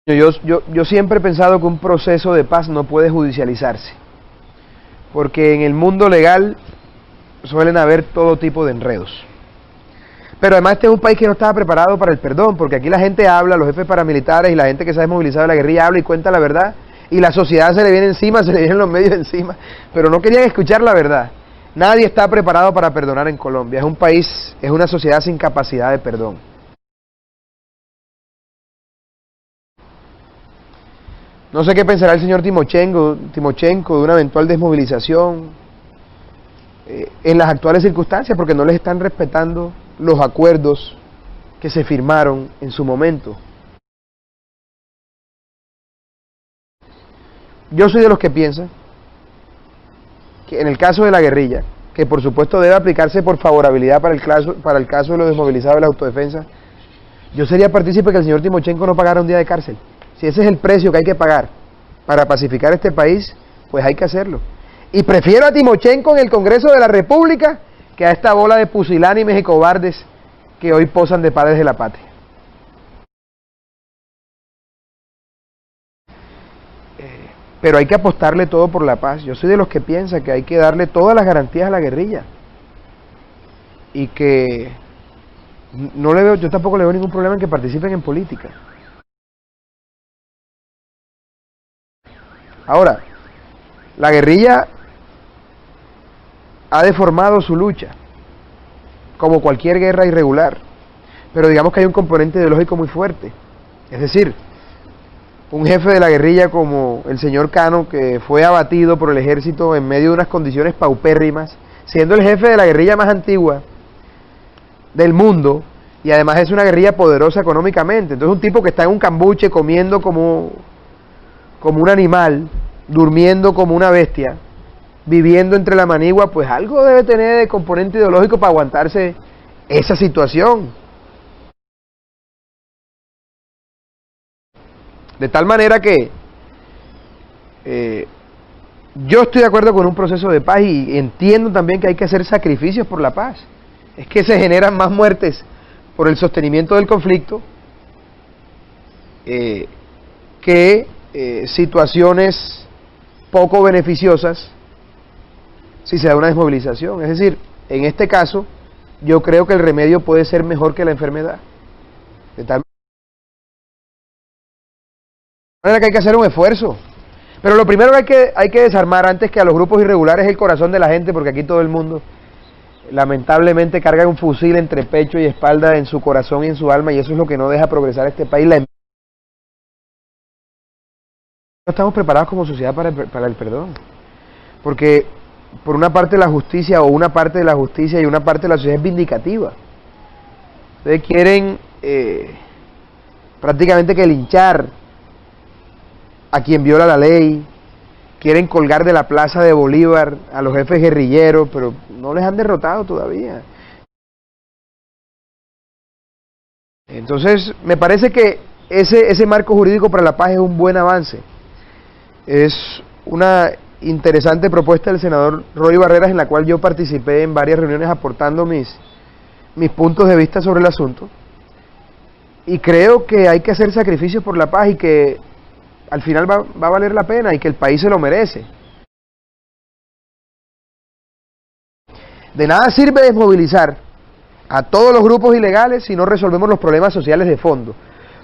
Yo siempre he pensado que un proceso de paz no puede judicializarse, porque en el mundo legal suelen haber todo tipo de enredos. Pero además este es un país que no estaba preparado para el perdón, porque aquí la gente habla, los jefes paramilitares y la gente que se ha desmovilizado de la guerrilla habla y cuenta la verdad, y la sociedad se le viene encima, se le vienen los medios encima, pero no querían escuchar la verdad. Nadie está preparado para perdonar en Colombia, es un país, es una sociedad sin capacidad de perdón. No sé qué pensará el señor Timochenko de una eventual desmovilización en las actuales circunstancias, porque no les están respetando los acuerdos que se firmaron en su momento. Yo soy de los que piensan que en el caso de la guerrilla, que por supuesto debe aplicarse por favorabilidad para el caso de los desmovilizados de la autodefensa, yo sería partícipe que el señor Timochenko no pagara un día de cárcel. Si ese es el precio que hay que pagar para pacificar este país, pues hay que hacerlo. Y prefiero a Timochenko en el Congreso de la República que a esta bola de pusilánimes y cobardes que hoy posan de padres de la patria. Pero hay que apostarle todo por la paz. Yo soy de los que piensa que hay que darle todas las garantías a la guerrilla. Y que no le veo, yo tampoco le veo ningún problema en que participen en política. Ahora, la guerrilla ha deformado su lucha, como cualquier guerra irregular, pero digamos que hay un componente ideológico muy fuerte. Es decir, un jefe de la guerrilla como el señor Cano, que fue abatido por el ejército en medio de unas condiciones paupérrimas, siendo el jefe de la guerrilla más antigua del mundo, y además es una guerrilla poderosa económicamente. Entonces un tipo que está en un cambuche comiendo como un animal, durmiendo como una bestia, viviendo entre la manigua, pues algo debe tener de componente ideológico para aguantarse esa situación. De tal manera que yo estoy de acuerdo con un proceso de paz y entiendo también que hay que hacer sacrificios por la paz. Es que se generan más muertes por el sostenimiento del conflicto que situaciones poco beneficiosas si se da una desmovilización. Es decir, en este caso, yo creo que el remedio puede ser mejor que la enfermedad. De tal manera que hay que hacer un esfuerzo. Pero lo primero que hay que desarmar antes que a los grupos irregulares es el corazón de la gente, porque aquí todo el mundo lamentablemente carga un fusil entre pecho y espalda en su corazón y en su alma, y eso es lo que no deja progresar este país. No estamos preparados como sociedad para el perdón, porque por una parte la justicia, o una parte de la justicia y una parte de la sociedad es vindicativa. Ustedes quieren prácticamente que linchar a quien viola la ley, quieren colgar de la plaza de Bolívar a los jefes guerrilleros, pero no les han derrotado todavía. Entonces, me parece que ese marco jurídico para la paz es un buen avance. Es una interesante propuesta del senador Roy Barreras, en la cual yo participé en varias reuniones aportando mis puntos de vista sobre el asunto. Y creo que hay que hacer sacrificios por la paz y que al final va a valer la pena y que el país se lo merece. De nada sirve desmovilizar a todos los grupos ilegales si no resolvemos los problemas sociales de fondo,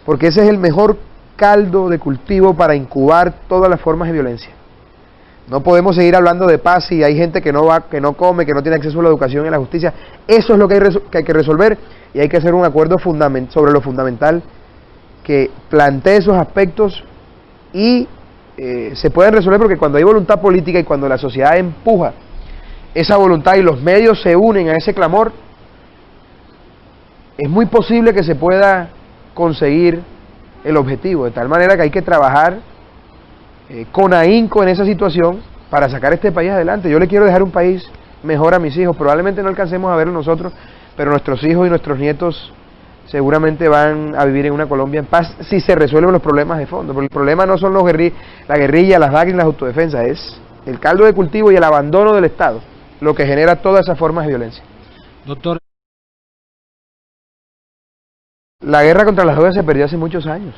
porque ese es el mejor caldo de cultivo para incubar todas las formas de violencia. No podemos seguir hablando de paz si hay gente que no come, que no tiene acceso a la educación y a la justicia. Eso es lo que hay que resolver, y hay que hacer un acuerdo sobre lo fundamental que plantee esos aspectos y se pueden resolver, porque cuando hay voluntad política y cuando la sociedad empuja esa voluntad y los medios se unen a ese clamor, es muy posible que se pueda conseguir el objetivo, de tal manera que hay que trabajar con ahínco en esa situación para sacar este país adelante. Yo le quiero dejar un país mejor a mis hijos. Probablemente no alcancemos a verlo nosotros, pero nuestros hijos y nuestros nietos seguramente van a vivir en una Colombia en paz si se resuelven los problemas de fondo. Porque el problema no son la guerrilla, las DAC y las autodefensas, es el caldo de cultivo y el abandono del Estado lo que genera todas esas formas de violencia. Doctor, La guerra contra las drogas se perdió hace muchos años.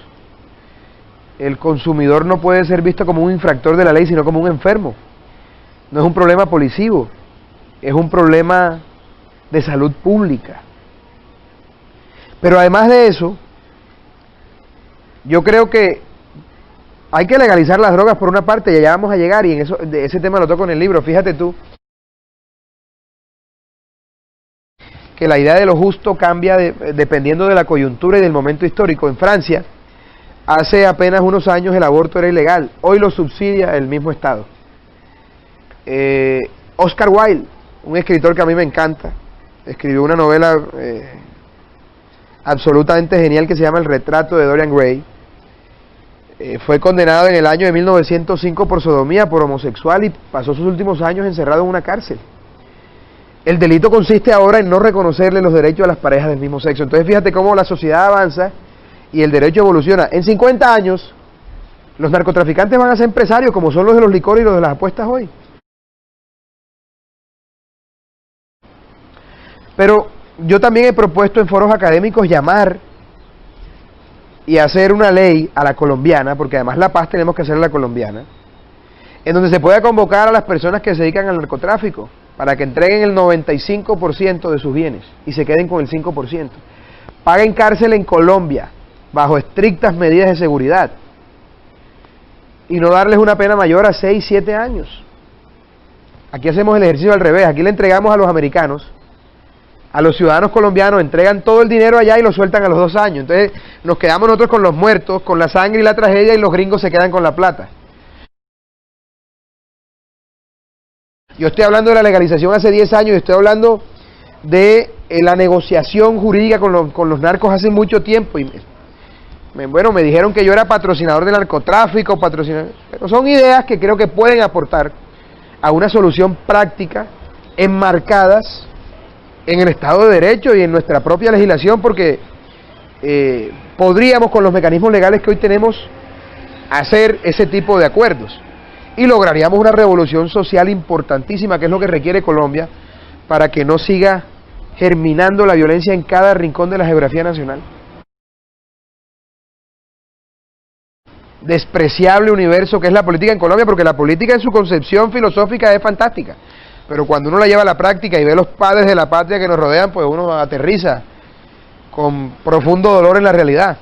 el consumidor no puede ser visto como un infractor de la ley, sino como un enfermo. No es un problema policivo, es un problema de salud pública. Pero además de eso, yo creo que hay que legalizar las drogas por una parte, y allá vamos a llegar, y en eso, de ese tema lo toco en el libro. Fíjate tú que la idea de lo justo cambia dependiendo de la coyuntura y del momento histórico. En Francia, hace apenas unos años el aborto era ilegal, hoy lo subsidia el mismo Estado. Oscar Wilde, un escritor que a mí me encanta, escribió una novela absolutamente genial que se llama El retrato de Dorian Gray. Fue condenado en el año de 1905 por sodomía, por homosexual, y pasó sus últimos años encerrado en una cárcel. El delito consiste ahora en no reconocerle los derechos a las parejas del mismo sexo. Entonces fíjate cómo la sociedad avanza y el derecho evoluciona. En 50 años, los narcotraficantes van a ser empresarios como son los de los licores y los de las apuestas hoy. Pero yo también he propuesto en foros académicos llamar y hacer una ley a la colombiana, porque además la paz tenemos que hacer a la colombiana, en donde se pueda convocar a las personas que se dedican al narcotráfico para que entreguen el 95% de sus bienes y se queden con el 5%. Paguen cárcel en Colombia bajo estrictas medidas de seguridad y no darles una pena mayor a 6, 7 años. Aquí hacemos el ejercicio al revés, aquí le entregamos a los americanos, a los ciudadanos colombianos, entregan todo el dinero allá y lo sueltan a los 2 años. Entonces nos quedamos nosotros con los muertos, con la sangre y la tragedia, y los gringos se quedan con la plata. Yo estoy hablando de la legalización hace 10 años, y estoy hablando de la negociación jurídica con los narcos hace mucho tiempo. Y bueno, me dijeron que yo era patrocinador del narcotráfico, pero son ideas que creo que pueden aportar a una solución práctica, enmarcadas en el Estado de Derecho y en nuestra propia legislación, porque podríamos, con los mecanismos legales que hoy tenemos, hacer ese tipo de acuerdos y lograríamos una revolución social importantísima, que es lo que requiere Colombia para que no siga germinando la violencia en cada rincón de la geografía nacional. Despreciable universo que es la política en Colombia, porque la política en su concepción filosófica es fantástica, pero cuando uno la lleva a la práctica y ve los padres de la patria que nos rodean, pues uno aterriza con profundo dolor en la realidad.